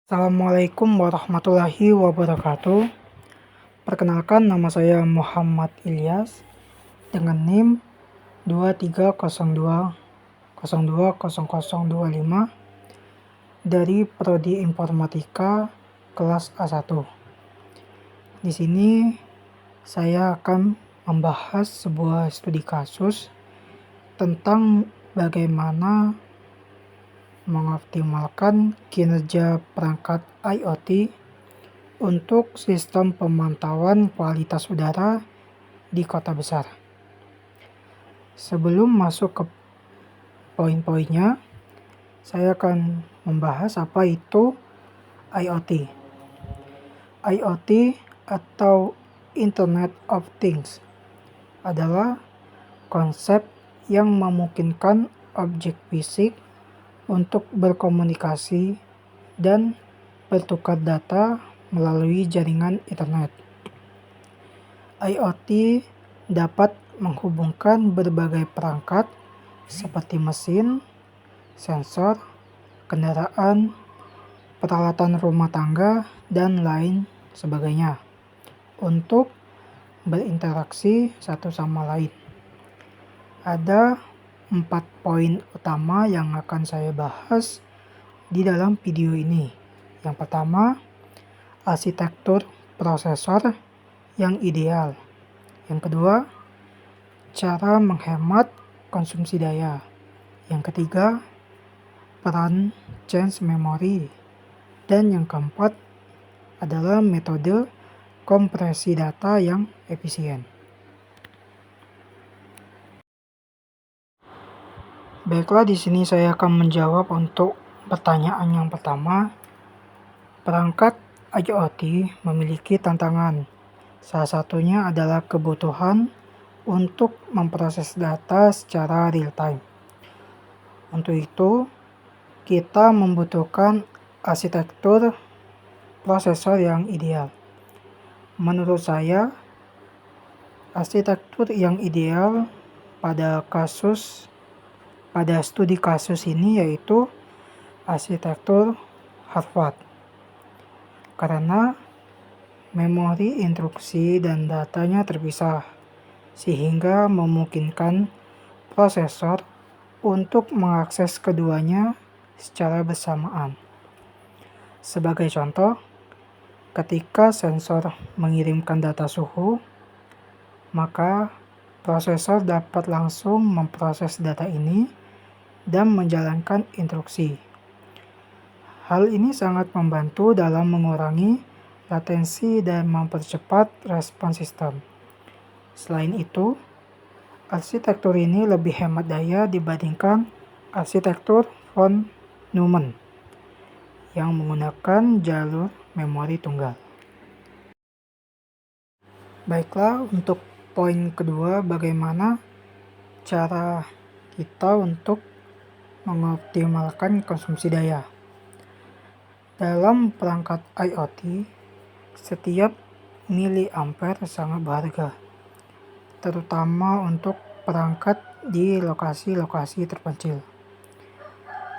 Assalamualaikum warahmatullahi wabarakatuh. Perkenalkan, nama saya Muhammad Ilyas dengan NIM 2302020025 dari Prodi Informatika kelas A1. Di sini saya akan membahas sebuah studi kasus tentang bagaimana mengoptimalkan kinerja perangkat IoT untuk sistem pemantauan kualitas udara di kota besar. Sebelum masuk ke poin-poinnya, saya akan membahas apa itu IoT. IoT atau Internet of Things adalah konsep yang memungkinkan objek fisik untuk berkomunikasi dan bertukar data melalui jaringan internet. IoT dapat menghubungkan berbagai perangkat seperti mesin, sensor, kendaraan, peralatan rumah tangga, dan lain sebagainya untuk berinteraksi satu sama lain. Ada 4 poin utama yang akan saya bahas di dalam video ini. Yang pertama, arsitektur prosesor yang ideal. Yang kedua, cara menghemat konsumsi daya. Yang ketiga, peran change memory. Dan yang keempat adalah metode kompresi data yang efisien. Baiklah, di sini saya akan menjawab untuk pertanyaan yang pertama. Perangkat IoT memiliki tantangan. Salah satunya adalah kebutuhan untuk memproses data secara real time. Untuk itu, kita membutuhkan arsitektur prosesor yang ideal. Menurut saya, arsitektur yang ideal pada studi kasus ini yaitu arsitektur Harvard. Karena memori instruksi dan datanya terpisah, sehingga memungkinkan prosesor untuk mengakses keduanya secara bersamaan. Sebagai contoh, ketika sensor mengirimkan data suhu, maka prosesor dapat langsung memproses data ini dan menjalankan instruksi. Hal ini sangat membantu dalam mengurangi latensi dan mempercepat respons sistem. Selain itu, arsitektur ini lebih hemat daya dibandingkan arsitektur von Neumann yang menggunakan jalur memori tunggal. Baiklah, untuk poin kedua, bagaimana cara kita untuk mengoptimalkan konsumsi daya. Dalam perangkat IoT, setiap miliampere sangat berharga, terutama untuk perangkat di lokasi-lokasi terpencil.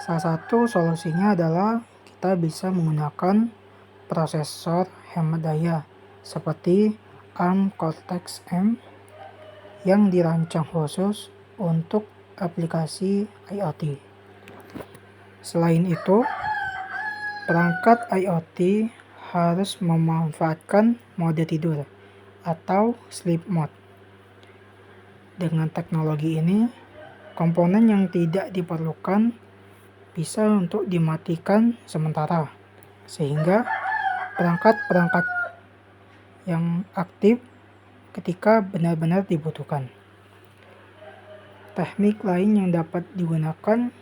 Salah satu solusinya adalah kita bisa menggunakan prosesor hemat daya seperti ARM Cortex-M yang dirancang khusus untuk aplikasi IoT. Selain itu, perangkat IoT harus memanfaatkan mode tidur atau sleep mode. Dengan teknologi ini, komponen yang tidak diperlukan bisa untuk dimatikan sementara, sehingga perangkat-perangkat yang aktif ketika benar-benar dibutuhkan. Teknik lain yang dapat digunakan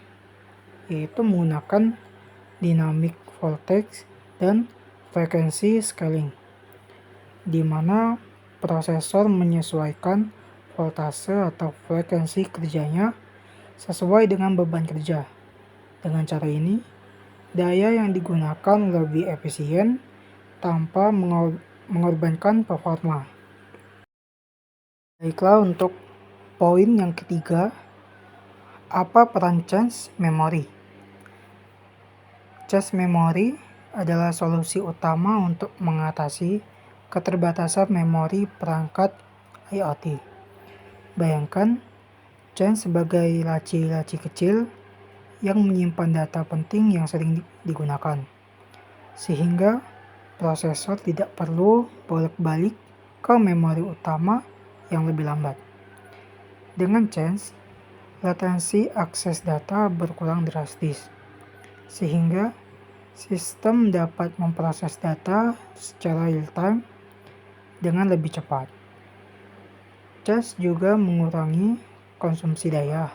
yaitu menggunakan dynamic voltage dan frekuensi scaling, di mana prosesor menyesuaikan voltase atau frekuensi kerjanya sesuai dengan beban kerja. Dengan cara ini, daya yang digunakan lebih efisien tanpa mengorbankan performa. Baiklah, untuk poin yang ketiga, apa peran change memory? Cache memory adalah solusi utama untuk mengatasi keterbatasan memori perangkat IoT. Bayangkan chance sebagai laci-laci kecil yang menyimpan data penting yang sering digunakan, sehingga prosesor tidak perlu bolak-balik ke memori utama yang lebih lambat. Dengan chance, latensi akses data berkurang drastis, sehingga sistem dapat memproses data secara real-time dengan lebih cepat. Chance juga mengurangi konsumsi daya,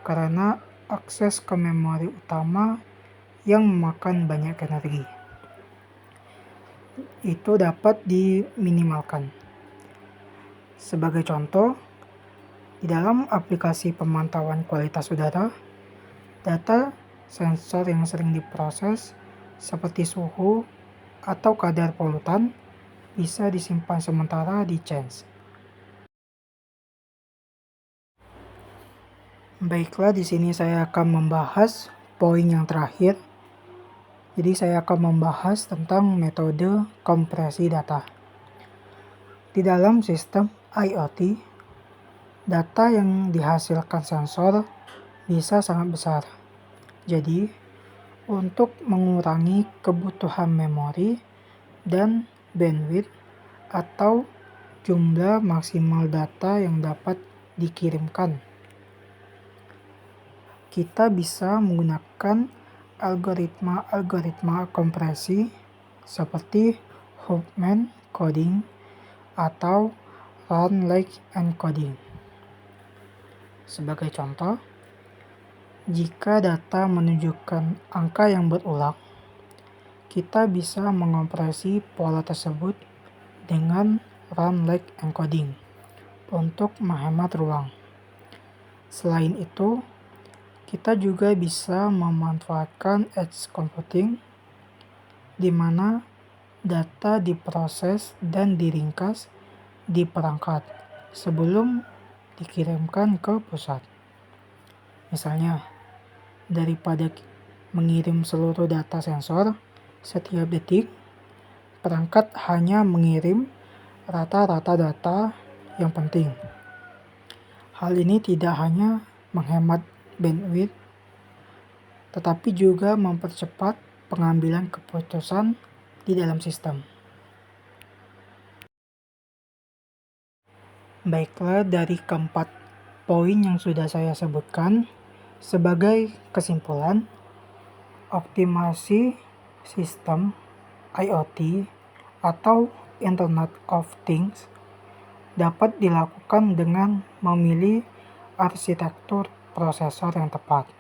karena akses ke memori utama yang memakan banyak energi itu dapat diminimalkan. Sebagai contoh, di dalam aplikasi pemantauan kualitas udara, data sensor yang sering diproses seperti suhu atau kadar polutan bisa disimpan sementara di chance. Baiklah, di sini saya akan membahas poin yang terakhir. Jadi saya akan membahas tentang metode kompresi data. Di dalam sistem IoT, data yang dihasilkan sensor bisa sangat besar. Jadi, untuk mengurangi kebutuhan memori dan bandwidth atau jumlah maksimal data yang dapat dikirimkan, kita bisa menggunakan algoritma kompresi seperti Huffman coding atau Round-like encoding. Sebagai contoh, jika data menunjukkan angka yang berulang, kita bisa mengoperasi pola tersebut dengan Round-like encoding untuk menghemat ruang. Selain itu, kita juga bisa memanfaatkan edge computing, di mana data diproses dan diringkas di perangkat sebelum dikirimkan ke pusat. Misalnya, daripada mengirim seluruh data sensor setiap detik, perangkat hanya mengirim rata-rata data yang penting. Hal ini tidak hanya menghemat bandwidth, tetapi juga mempercepat pengambilan keputusan di dalam sistem. Baiklah, dari keempat poin yang sudah saya sebutkan, sebagai kesimpulan, optimasi sistem IoT atau Internet of Things dapat dilakukan dengan memilih arsitektur prosesor yang tepat,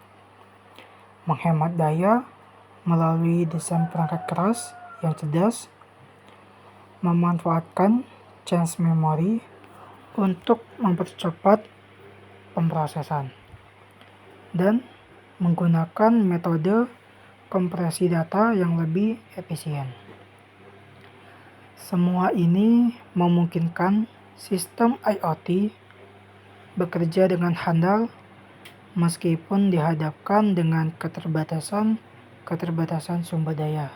menghemat daya melalui desain perangkat keras yang cerdas, memanfaatkan chance memory untuk mempercepat pemrosesan, dan menggunakan metode kompresi data yang lebih efisien. Semua ini memungkinkan sistem IoT bekerja dengan handal meskipun dihadapkan dengan keterbatasan sumber daya.